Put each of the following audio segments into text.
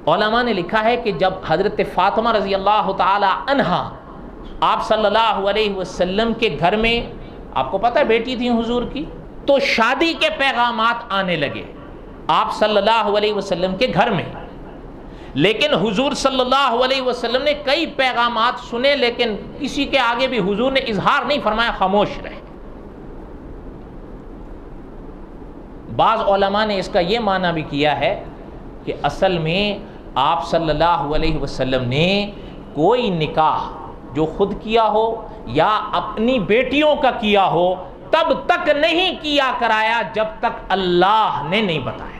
علماء نے لکھا ہے کہ جب حضرت فاطمہ رضی اللہ تعالی عنہا آپ صلی اللہ علیہ وسلم کے گھر میں، آپ کو پتہ ہے بیٹی تھی حضور کی، تو شادی کے پیغامات آنے لگے آپ صلی اللہ علیہ وسلم کے گھر میں، لیکن حضور صلی اللہ علیہ وسلم نے کئی پیغامات سنے، لیکن کسی کے آگے بھی حضور نے اظہار نہیں فرمایا، خاموش رہے۔ بعض علماء نے اس کا یہ معنی بھی کیا ہے کہ اصل میں آپ صلی اللہ علیہ وسلم نے کوئی نکاح جو خود کیا ہو یا اپنی بیٹیوں کا کیا ہو تب تک نہیں کیا کرایا جب تک اللہ نے نہیں بتایا۔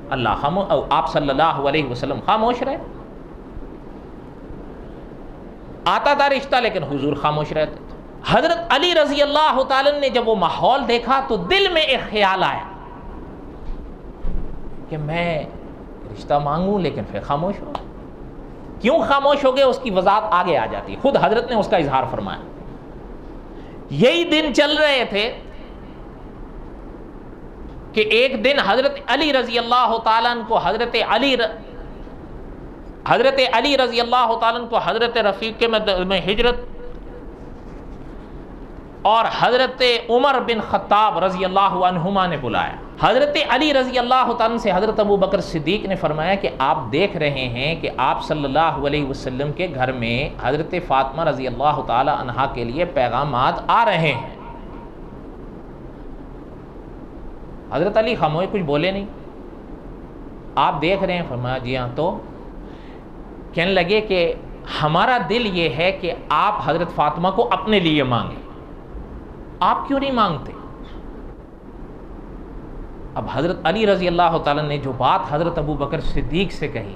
اللہ آپ صلی اللہ علیہ وسلم خاموش رہے، آتا تھا رشتہ لیکن حضور خاموش رہتے تھے۔ حضرت علی رضی اللہ تعالی نے جب وہ ماحول دیکھا تو دل میں ایک خیال آیا کہ میں رشتہ مانگوں لیکن پھر خاموش ہو۔ کیوں خاموش ہو گئے اس کی وضاحت آگے آ جاتی ہے، خود حضرت نے اس کا اظہار فرمایا۔ یہی دن چل رہے تھے کہ ایک دن حضرت علی رضی اللہ تعالیٰ عنہ کو حضرت علی رضی اللہ تعالیٰ عنہ کو حضرت رفیق میں ہجرت اور حضرت عمر بن خطاب رضی اللہ عنہما نے بلایا۔ حضرت علی رضی اللہ تعالیٰ سے حضرت ابو بکر صدیق نے فرمایا کہ آپ دیکھ رہے ہیں کہ آپ صلی اللہ علیہ وسلم کے گھر میں حضرت فاطمہ رضی اللہ تعالی عنہا کے لیے پیغامات آ رہے ہیں۔ حضرت علی خاموش، کچھ بولے نہیں۔ آپ دیکھ رہے ہیں؟ فرمایا جی ہاں۔ تو کہنے لگے کہ ہمارا دل یہ ہے کہ آپ حضرت فاطمہ کو اپنے لیے مانگیں، آپ کیوں نہیں مانگتے؟ اب حضرت علی رضی اللہ تعالیٰ نے جو بات حضرت ابو بکر صدیق سے کہی،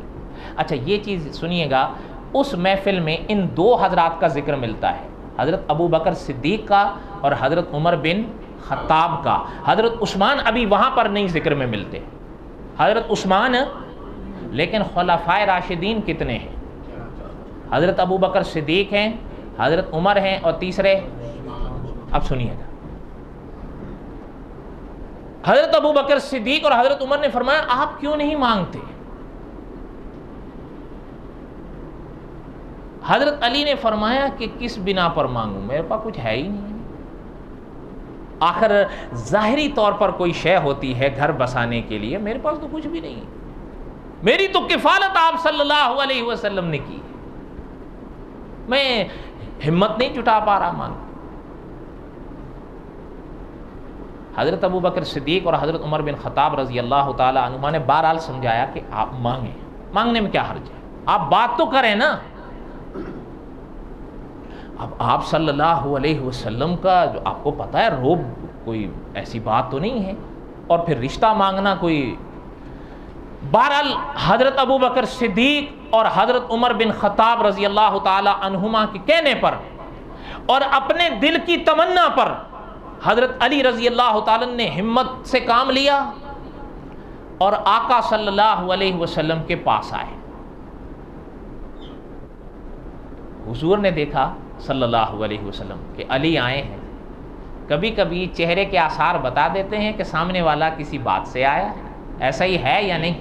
اچھا یہ چیز سنیے گا، اس محفل میں ان دو حضرات کا ذکر ملتا ہے، حضرت ابو بکر صدیق کا اور حضرت عمر بن خطاب کا۔ حضرت عثمان ابھی وہاں پر نہیں ذکر میں ملتے، حضرت عثمان، لیکن خلفائے راشدین کتنے ہیں؟ حضرت ابو بکر صدیق ہیں، حضرت عمر ہیں، اور تیسرے اب سنیے گا، حضرت ابو بکر صدیق اور حضرت عمر نے فرمایا آپ کیوں نہیں مانگتے؟ حضرت علی نے فرمایا کہ کس بنا پر مانگوں، میرے پاس کچھ ہے ہی نہیں۔ آخر ظاہری طور پر کوئی شے ہوتی ہے گھر بسانے کے لیے، میرے پاس تو کچھ بھی نہیں ہے، میری تو کفالت آپ صلی اللہ علیہ وسلم نے کی، میں ہمت نہیں جٹا پا رہا مانگ۔ حضرت ابو بکر صدیق اور حضرت عمر بن خطاب رضی اللہ تعالی عنہما نے بہرحال سمجھایا کہ آپ مانگیں، مانگنے میں کیا حرج ہے، آپ بات تو کریں نا۔ اب آپ صلی اللہ علیہ وسلم کا جو آپ کو پتہ ہے روب کوئی ایسی بات تو نہیں ہے، اور پھر رشتہ مانگنا کوئی، بہرحال حضرت ابو بکر صدیق اور حضرت عمر بن خطاب رضی اللہ تعالی عنہما کے کہنے پر اور اپنے دل کی تمنا پر حضرت علی رضی اللہ تعالی نے ہمت سے کام لیا اور آقا صلی اللہ علیہ وسلم کے پاس آئے۔ حضور نے دیکھا صلی اللہ علیہ وسلم کہ علی آئے ہیں، کبھی کبھی چہرے کے آثار بتا دیتے ہیں کہ سامنے والا کسی بات سے آیا ہے، ایسا ہی ہے یا نہیں۔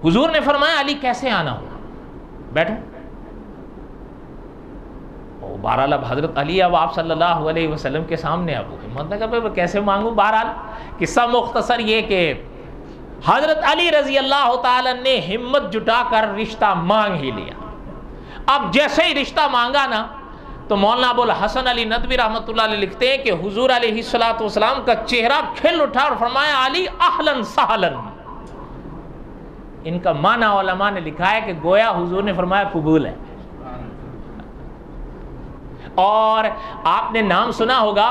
حضور نے فرمایا علی کیسے آنا ہو، بیٹھو۔ بہرحال اب حضرت علی اب آپ صلی اللہ علیہ وسلم کے سامنے، اب ہمت نہ کہ کیسے مانگوں۔ بہرحال قصہ مختصر یہ کہ حضرت علی رضی اللہ تعالی نے ہمت جٹا کر رشتہ مانگ ہی لیا۔ اب جیسے ہی رشتہ مانگا نا تو مولانا ابو الحسن علی ندوی رحمۃ اللہ علیہ لکھتے ہیں کہ حضور علیہ الصلوۃ والسلام کا چہرہ کھل اٹھا اور فرمایا علی اہلاً سہلاً۔ ان کا معنی علماء نے لکھا ہے کہ گویا حضور نے فرمایا قبول ہے۔ اور آپ نے نام سنا ہوگا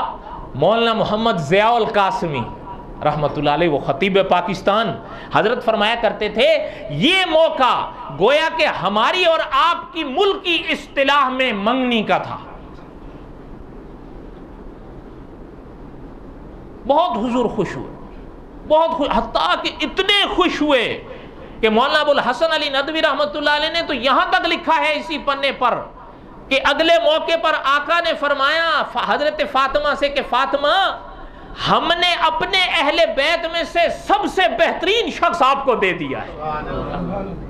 مولانا محمد ضیاء القاسمی رحمۃ اللہ علیہ، وہ خطیب پاکستان، حضرت فرمایا کرتے تھے یہ موقع گویا کہ ہماری اور آپ کی ملکی اصطلاح میں منگنی کا تھا۔ بہت حضور خوش ہوئے، بہت خوش، حتیٰ کہ اتنے خوش ہوئے کہ مولانا ابو الحسن علی ندوی رحمۃ اللہ علیہ نے تو یہاں تک لکھا ہے اسی پنے پر کہ اگلے موقع پر آقا نے فرمایا حضرت فاطمہ سے کہ فاطمہ ہم نے اپنے اہل بیت میں سے سب سے بہترین شخص آپ کو دے دیا ہے،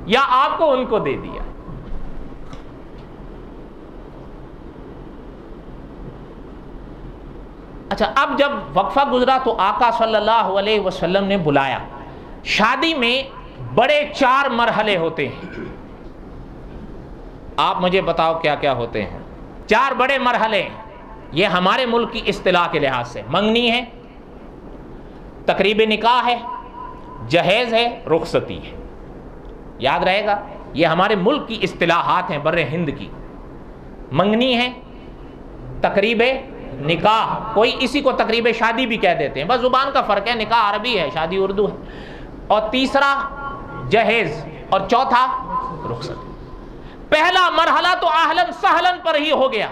یا آپ کو ان کو دے دیا۔ اچھا، اب جب وقفہ گزرا تو آقا صلی اللہ علیہ وسلم نے بلایا۔ شادی میں بڑے 4 مرحلے ہوتے ہیں، آپ مجھے بتاؤ کیا کیا ہوتے ہیں؟ 4 بڑے مرحلے ہیں، یہ ہمارے ملک کی اصطلاح کے لحاظ سے۔ منگنی ہے، تقریب نکاح ہے، جہیز ہے، رخصتی ہے۔ یاد رہے گا، یہ ہمارے ملک کی اصطلاحات ہیں، بر ہند کی۔ منگنی ہے، تقریب نکاح، کوئی اسی کو تقریب شادی بھی کہہ دیتے ہیں، بس زبان کا فرق ہے، نکاح عربی ہے، شادی اردو ہے۔ اور تیسرا جہیز، اور چوتھا رخصتی۔ پہلا مرحلہ تو اہلاً سہلاً پر ہی ہو گیا۔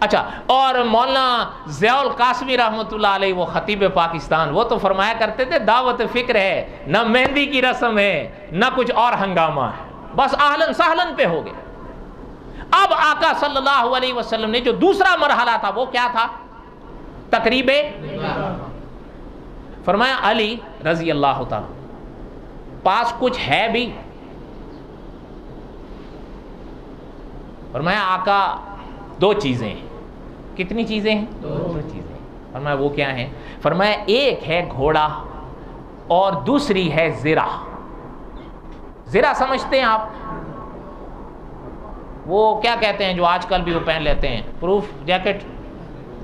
اچھا، اور مولانا ضیاء القاسمی رحمۃ اللہ علیہ، وہ خطیب پاکستان، وہ تو فرمایا کرتے تھے دعوت فکر ہے، نہ مہندی کی رسم ہے، نہ کچھ اور ہنگامہ ہے، بس اہلاً سہلاً پہ ہو گیا۔ اب آقا صلی اللہ علیہ وسلم نے جو دوسرا مرحلہ تھا وہ کیا تھا؟ تقریب فرمایا علی رضی اللہ تعالی پاس کچھ ہے بھی؟ فرمایا آقا 2 چیزیں ہیں۔ کتنی چیزیں ہیں؟ 2 چیزیں۔ فرمایا وہ کیا ہیں؟ فرمایا ایک ہے گھوڑا اور دوسری ہے زرہ۔ زرہ سمجھتے ہیں آپ؟ وہ کیا کہتے ہیں جو آج کل بھی وہ پہن لیتے ہیں، پروف جیکٹ،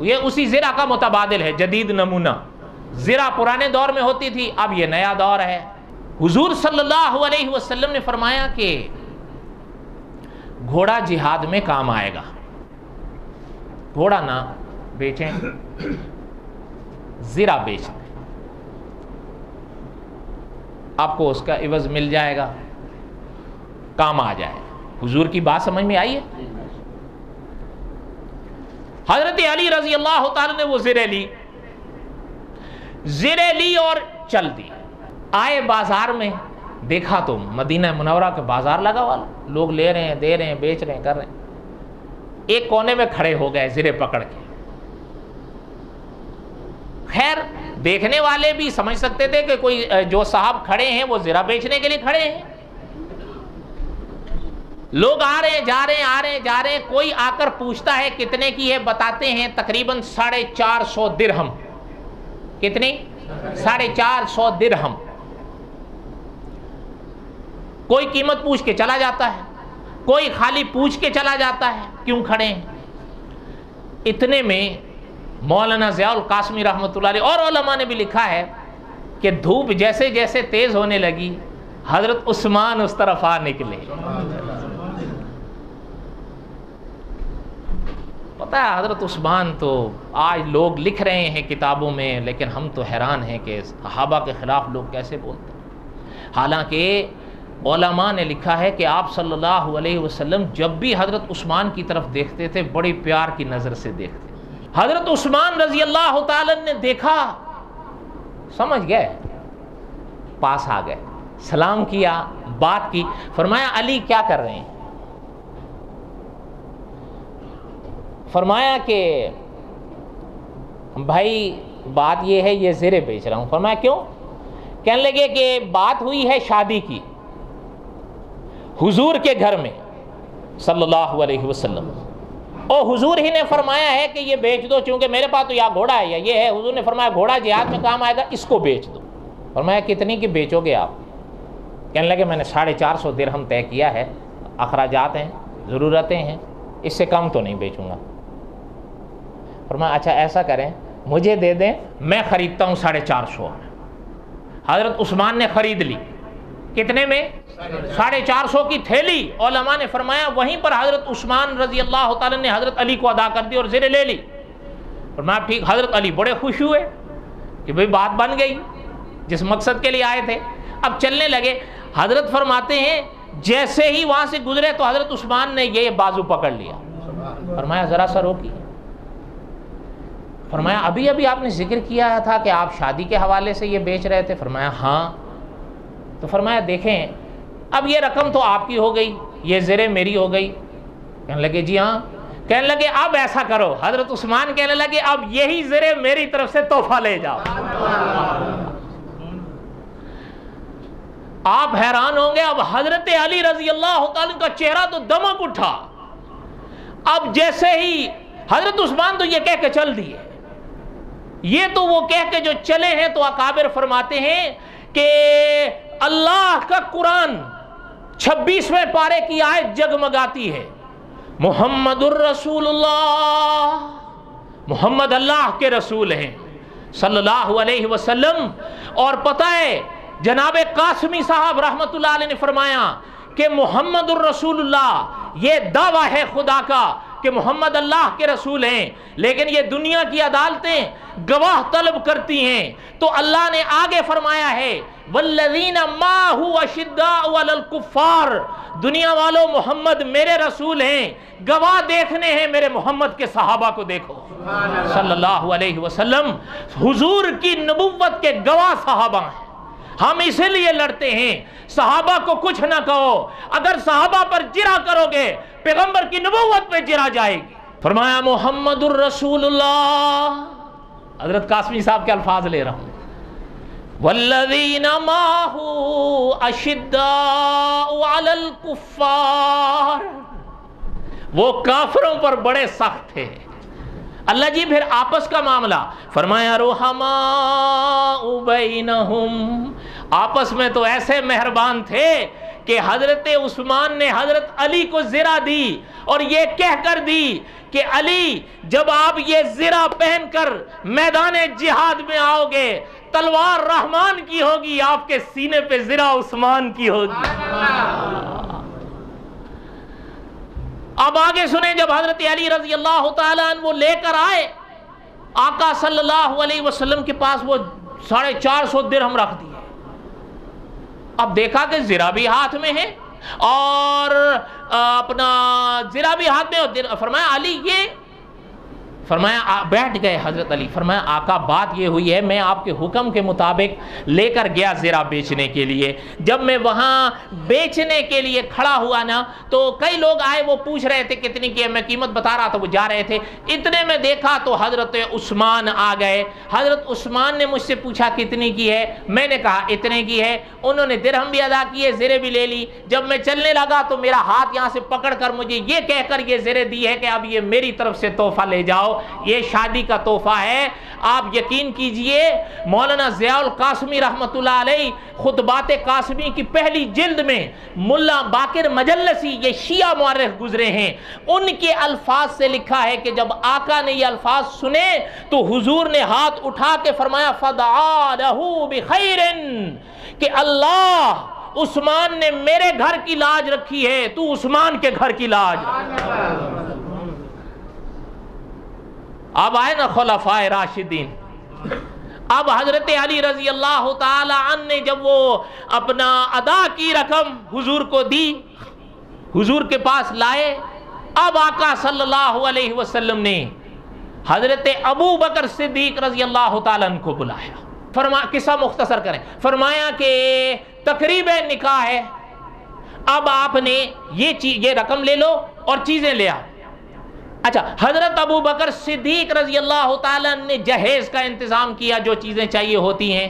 یہ اسی زرہ کا متبادل ہے، جدید نمونہ۔ زرہ پرانے دور میں ہوتی تھی، اب یہ نیا دور ہے۔ حضور صلی اللہ علیہ وسلم نے فرمایا کہ گھوڑا جہاد میں کام آئے گا، گھوڑا نہ بیچیں، زرہ بیچ دیں، آپ کو اس کا عوض مل جائے گا، کام آ جائے گا۔ حضور کی بات سمجھ میں آئی ہے؟ حضرت علی رضی اللہ تعالی نے وہ زرہ لی اور چل دی۔ آئے بازار میں، دیکھا تو مدینہ منورہ کے بازار لگا ہوا، لوگ لے رہے ہیں، دے رہے ہیں، بیچ رہے ہیں، کر رہے ہیں۔ ایک کونے میں کھڑے ہو گئے زرے پکڑ کے۔ خیر دیکھنے والے بھی سمجھ سکتے تھے کہ کوئی جو صاحب کھڑے ہیں وہ زرہ بیچنے کے لیے کھڑے ہیں۔ لوگ آ رہے ہیں، جا رہے ہیں، آ رہے ہیں، جا رہے ہیں۔ کوئی آ کر پوچھتا ہے کتنے کی ہے، بتاتے ہیں تقریباً 450 درہم۔ کتنی؟ 450 درہم۔ کوئی قیمت پوچھ کے چلا جاتا ہے، کوئی خالی پوچھ کے چلا جاتا ہے کیوں کھڑے ہیں۔ اتنے میں مولانا ضیاء القاسمی رحمۃ اللہ علیہ اور علماء نے بھی لکھا ہے کہ دھوپ جیسے جیسے تیز ہونے لگی، حضرت عثمان اس طرف آ نکلے۔ پتہ ہے حضرت عثمان تو آج لوگ لکھ رہے ہیں کتابوں میں، لیکن ہم تو حیران ہیں کہ صحابہ کے خلاف لوگ کیسے بولتے ہیں۔ حالانکہ علماء نے لکھا ہے کہ آپ صلی اللہ علیہ وسلم جب بھی حضرت عثمان کی طرف دیکھتے تھے بڑی پیار کی نظر سے دیکھتے۔ حضرت عثمان رضی اللہ تعالی نے دیکھا، سمجھ گئے، پاس آ گئے، سلام کیا، بات کی۔ فرمایا علی کیا کر رہے ہیں؟ فرمایا کہ بھائی بات یہ ہے، یہ زرے بیچ رہا ہوں۔ فرمایا کیوں؟ کہنے لگے کہ بات ہوئی ہے شادی کی حضور کے گھر میں صلی اللہ علیہ وسلم، اور حضور ہی نے فرمایا ہے کہ یہ بیچ دو، چونکہ میرے پاس تو یا گھوڑا ہے یا یہ ہے۔ حضور نے فرمایا گھوڑا جہاد میں کام آئے گا، اس کو بیچ دو۔ فرمایا کتنی کی بیچو گے آپ؟ کہنے لگے میں نے 450 درہم طے کیا ہے، اخراجات ہیں، ضرورتیں ہیں، اس سے کم تو نہیں بیچوں گا۔ فرمایا اچھا ایسا کریں، مجھے دے دیں، میں خریدتا ہوں 450 میں۔ حضرت عثمان نے خرید لی۔ کتنے میں؟ 450 کی تھیلی۔ علماء نے فرمایا وہیں پر حضرت عثمان رضی اللہ تعالی نے حضرت علی کو ادا کر دی اور زرے لے لی۔ فرمایا ٹھیک۔ حضرت علی بڑے خوش ہوئے کہ بھئی بات بن گئی، جس مقصد کے لیے آئے تھے۔ اب چلنے لگے۔ حضرت فرماتے ہیں جیسے ہی وہاں سے گزرے تو حضرت عثمان نے یہ بازو پکڑ لیا۔ فرمایا ذرا سا روکیے۔ فرمایا ابھی ابھی آپ نے ذکر کیا تھا کہ آپ شادی کے حوالے سے یہ بیچ رہے تھے۔ فرمایا ہاں۔ تو فرمایا دیکھیں اب یہ رقم تو آپ کی ہو گئی، یہ زرے میری ہو گئی۔ کہنے لگے جی ہاں۔ کہنے لگے اب ایسا کرو، حضرت عثمان کہنے لگے اب یہی زرے میری طرف سے تحفہ لے جاؤ۔ آپ حیران ہوں گے، اب حضرت علی رضی اللہ تعالیٰ کا چہرہ تو دمک اٹھا۔ اب جیسے ہی حضرت عثمان تو یہ کہہ کے چل دیے، یہ تو وہ کہہ کے جو چلے ہیں، تو اکابر فرماتے ہیں کہ اللہ کا قرآن 26ویں پارے کی آیت جگمگاتی ہے، محمد الرسول اللہ، محمد اللہ کے رسول ہیں صلی اللہ علیہ وسلم۔ اور پتہ ہے جناب قاسمی صاحب رحمت اللہ علیہ نے فرمایا کہ محمد الرسول اللہ یہ دعویٰ ہے خدا کا کہ محمد اللہ کے رسول ہیں، لیکن یہ دنیا کی عدالتیں گواہ طلب کرتی ہیں، تو اللہ نے آگے فرمایا ہے والذین معہ اشداء علی الکفار، دنیا والوں محمد میرے رسول ہیں، گواہ دیکھنے ہیں میرے محمد کے صحابہ کو دیکھو صلی اللہ علیہ وسلم، حضور کی نبوت کے گواہ صحابہ ہیں۔ ہم اسی لیے لڑتے ہیں، صحابہ کو کچھ نہ کہو، اگر صحابہ پر جرح کرو گے پیغمبر کی نبوت پہ جرح جائے گی۔ فرمایا محمد الرسول اللہ، حضرت قاسمی صاحب کے الفاظ لے رہا ہوں، والذین معہ اشداء علی الکفار، وہ کافروں پر بڑے سخت تھے۔ اللہ جی پھر آپس کا معاملہ، فرمایا رحماء بینہم، آپس میں تو ایسے مہربان تھے کہ حضرت عثمان نے حضرت علی کو زرہ دی اور یہ کہہ کر دی کہ علی جب آپ یہ زرہ پہن کر میدان جہاد میں آؤ گے، تلوار رحمان کی ہوگی، آپ کے سینے پہ زرہ عثمان کی ہوگی۔ اب آگے سنیں، جب حضرت علی رضی اللہ تعالیٰ عنہ وہ لے کر آئے آقا صلی اللہ علیہ وسلم کے پاس، وہ 450 درہم رکھ دیے۔ اب دیکھا کہ زرہ بھی ہاتھ میں ہے اور اپنا زرہ بھی ہاتھ میں، فرمایا علی یہ، فرمایا بیٹھ گئے حضرت علی، فرمایا آقا بات یہ ہوئی ہے، میں آپ کے حکم کے مطابق لے کر گیا زرہ بیچنے کے لیے، جب میں وہاں بیچنے کے لیے کھڑا ہوا نا تو کئی لوگ آئے، وہ پوچھ رہے تھے کتنی کی ہے، میں قیمت بتا رہا تھا، وہ جا رہے تھے، اتنے میں دیکھا تو حضرت عثمان آ گئے۔ حضرت عثمان نے مجھ سے پوچھا کتنی کی ہے، میں نے کہا اتنے کی ہے، انہوں نے درہم بھی ادا کیے، زرے بھی لے لی۔ جب میں چلنے لگا تو میرا ہاتھ یہاں سے پکڑ کر مجھے یہ کہہ کر یہ زرے دی ہے کہ اب یہ میری طرف سے تحفہ لے جاؤ، یہ شادی کا تحفہ ہے۔ آپ یقین کیجئے مولانا ضیاء القاسمی رحمت اللہ علیہ خطبات قاسمی کی پہلی جلد میں ملا باقر مجلسی، یہ شیعہ مورخ گزرے ہیں، ان کے الفاظ سے لکھا ہے کہ جب آقا نے یہ الفاظ سنے تو حضور نے ہاتھ اٹھا کے فرمایا فدعا لہ بخیر، کہ اللہ عثمان نے میرے گھر کی لاج رکھی ہے، تو عثمان کے گھر کی لاج رکھی۔ اب آئے نا خلفائے راشدین، اب حضرت علی رضی اللہ تعالی عنہ نے جب وہ اپنا ادا کی رقم حضور کو دی، حضور کے پاس لائے، اب آقا صلی اللہ علیہ وسلم نے حضرت ابو بکر صدیق رضی اللہ تعالی عنہ کو بلایا۔ قصہ مختصر کریں، فرمایا کہ تقریب نکاح ہے، اب آپ نے یہ رقم لے لو اور چیزیں لے آؤ۔ اچھا، حضرت ابو بکر صدیق رضی اللہ تعالیٰ نے جہیز کا انتظام کیا، جو چیزیں چاہیے ہوتی ہیں۔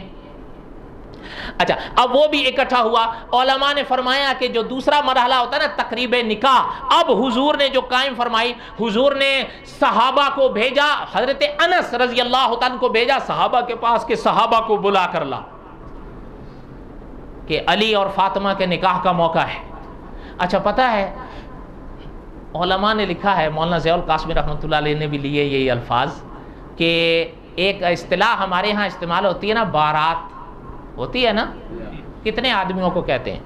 اچھا، اب وہ بھی اکٹھا ہوا۔ علماء نے فرمایا کہ جو دوسرا مرحلہ ہوتا ہے نا تقریب نکاح، اب حضور نے جو قائم فرمائی، حضور نے صحابہ کو بھیجا، حضرت انس رضی اللہ تعالیٰ کو بھیجا صحابہ کے پاس کہ صحابہ کو بلا کر لا کہ علی اور فاطمہ کے نکاح کا موقع ہے۔ اچھا، پتہ ہے علماء نے لکھا ہے، مولانا ضیاء القاسمی رحمۃ اللہ علیہ نے بھی لیے یہی الفاظ، کہ ایک اصطلاح ہمارے ہاں استعمال ہوتی ہے نا، بارات ہوتی ہے نا، کتنے آدمیوں کو کہتے ہیں؟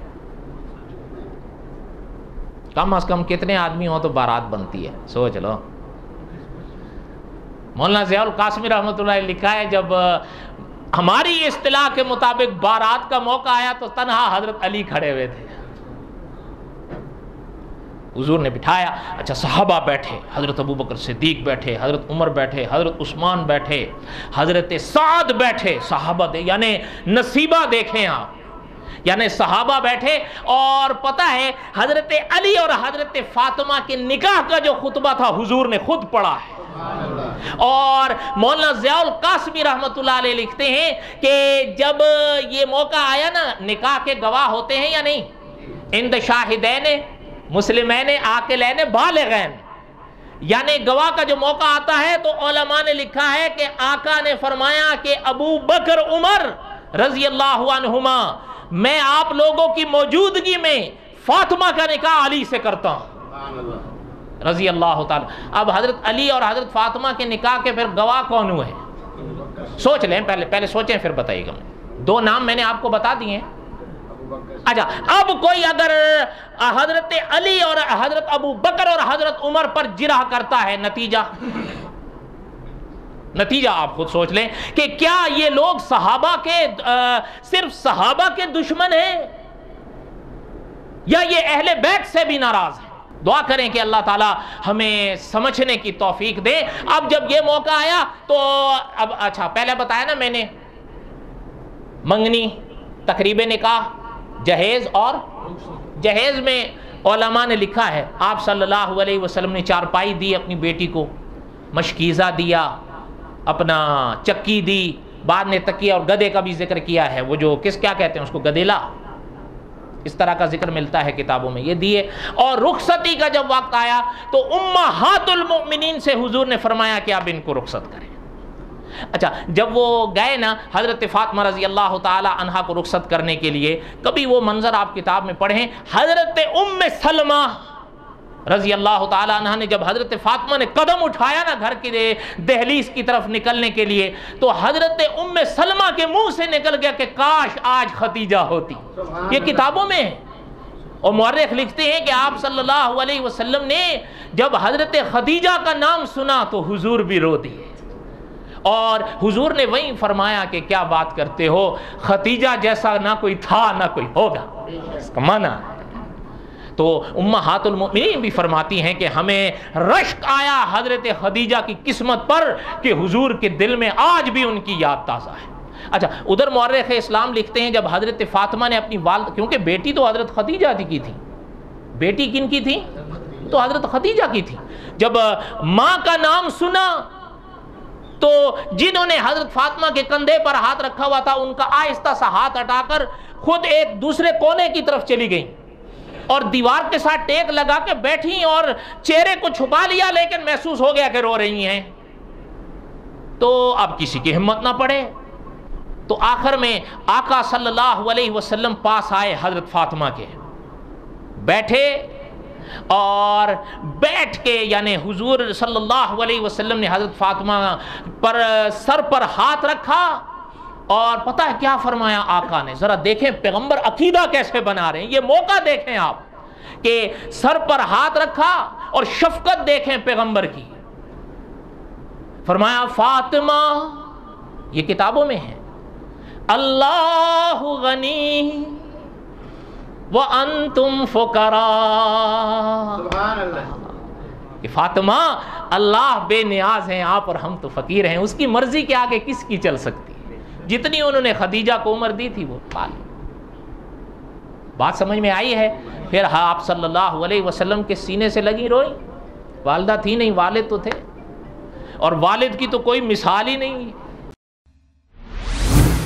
کم از کم کتنے آدمی ہوں تو بارات بنتی ہے؟ سوچ لو۔ مولانا ضیاء القاسمی رحمۃ اللہ علیہ لکھا ہے جب ہماری اصطلاح کے مطابق بارات کا موقع آیا تو تنہا حضرت علی کھڑے ہوئے تھے، حضور نے بٹھایا۔ اچھا، صحابہ بیٹھے، حضرت ابو بکر صدیق بیٹھے، حضرت عمر بیٹھے، حضرت عثمان بیٹھے، حضرت سعد بیٹھے، صحابہ یعنی نصیبہ دیکھیں آپ یعنی صحابہ بیٹھے اور پتہ ہے حضرت علی اور حضرت فاطمہ کے نکاح کا جو خطبہ تھا حضور نے خود پڑھا ہے. اور مولانا ضیاء القاسمی رحمۃ اللہ علیہ لکھتے ہیں کہ جب یہ موقع آیا نا، نکاح کے گواہ ہوتے ہیں یا نہیں؟ عند شاہدین مسلمین عاقلین بالغین، یعنی گواہ کا جو موقع آتا ہے تو علماء نے لکھا ہے کہ آقا نے فرمایا کہ ابو بکر عمر رضی اللہ عنہما، میں آپ لوگوں کی موجودگی میں فاطمہ کا نکاح علی سے کرتا ہوں رضی اللہ تعالی. اب حضرت علی اور حضرت فاطمہ کے نکاح کے پھر گواہ کون ہوئے؟ سوچ لیں، پہلے سوچیں پھر بتائیے گا. دو نام میں نے آپ کو بتا دیے ہیں. اچھا، اب کوئی اگر حضرت علی اور حضرت ابو بکر اور حضرت عمر پر جرح کرتا ہے، نتیجہ آپ خود سوچ لیں کہ کیا یہ لوگ صحابہ کے صرف صحابہ کے دشمن ہیں یا یہ اہل بیت سے بھی ناراض ہیں؟ دعا کریں کہ اللہ تعالی ہمیں سمجھنے کی توفیق دے. اب جب یہ موقع آیا تو اب اچھا، پہلے بتایا نا میں نے، منگنی، تقریب نکاح، جہیز، اور جہیز میں علماء نے لکھا ہے آپ صلی اللہ علیہ وسلم نے چارپائی دی اپنی بیٹی کو، مشکیزہ دیا، اپنا چکی دی، بعد نے تکیہ اور گدے کا بھی ذکر کیا ہے، وہ جو کیا کہتے ہیں اس کو، گدیلا، اس طرح کا ذکر ملتا ہے کتابوں میں، یہ دیے. اور رخصتی کا جب وقت آیا تو امہات المؤمنین سے حضور نے فرمایا کہ آپ ان کو رخصت کریں. اچھا، جب وہ گئے نا حضرت فاطمہ رضی اللہ تعالی عنہا کو رخصت کرنے کے لیے، کبھی وہ منظر آپ کتاب میں پڑھیں، حضرت ام سلمہ رضی اللہ تعالی عنہ نے جب حضرت فاطمہ نے قدم اٹھایا نا گھر کی دہلیز کی طرف نکلنے کے لیے، تو حضرت ام سلمہ کے منہ سے نکل گیا کہ کاش آج خدیجہ ہوتی. یہ کتابوں میں ہے. اور مورخ لکھتے ہیں کہ آپ صلی اللہ علیہ وسلم نے جب حضرت خدیجہ کا نام سنا تو حضور بھی رو دیے، اور حضور نے وہیں فرمایا کہ کیا بات کرتے ہو، خدیجہ جیسا نہ کوئی تھا نہ کوئی ہوگا. اس کا معنی ہے. تو امہات المؤمنین بھی فرماتی ہیں کہ ہمیں رشک آیا حضرت خدیجہ کی قسمت پر کہ حضور کے دل میں آج بھی ان کی یاد تازہ ہے. اچھا، ادھر مورخ اسلام لکھتے ہیں جب حضرت فاطمہ نے اپنی والد، کیونکہ بیٹی تو حضرت خدیجہ کی تھی، بیٹی کن کی تھی؟ تو حضرت خدیجہ کی تھی. جب ماں کا نام سنا تو جنہوں نے حضرت فاطمہ کے کندھے پر ہاتھ رکھا ہوا تھا ان کا آہستہ سا ہاتھ ہٹا کر خود ایک دوسرے کونے کی طرف چلی گئیں اور دیوار کے ساتھ ٹیک لگا کے بیٹھی اور چہرے کو چھپا لیا، لیکن محسوس ہو گیا کہ رو رہی ہیں. تو اب کسی کی ہمت نہ پڑے تو آخر میں آقا صلی اللہ علیہ وسلم پاس آئے حضرت فاطمہ کے، بیٹھے اور بیٹھ کے یعنی حضور صلی اللہ علیہ وسلم نے حضرت فاطمہ پر سر پر ہاتھ رکھا اور پتہ ہے کیا فرمایا آقا نے؟ ذرا دیکھیں پیغمبر عقیدہ کیسے بنا رہے ہیں، یہ موقع دیکھیں آپ کہ سر پر ہاتھ رکھا اور شفقت دیکھیں پیغمبر کی. فرمایا فاطمہ، یہ کتابوں میں ہے، اللہ غنی وَأَنْتُمْ فُقَرَاء. سبحان اللہ. کہ فاطمہ اللہ بے نیاز ہیں، آپ اور ہم تو فقیر ہیں، اس کی مرضی کے آگے کس کی چل سکتی ہے؟ جتنی انہوں نے خدیجہ کو عمر دی تھی وہ پال. بات سمجھ میں آئی ہے؟ پھر آپ صلی اللہ علیہ وسلم کے سینے سے لگی روئی. والدہ تھی نہیں، والد تو تھے، اور والد کی تو کوئی مثال ہی نہیں.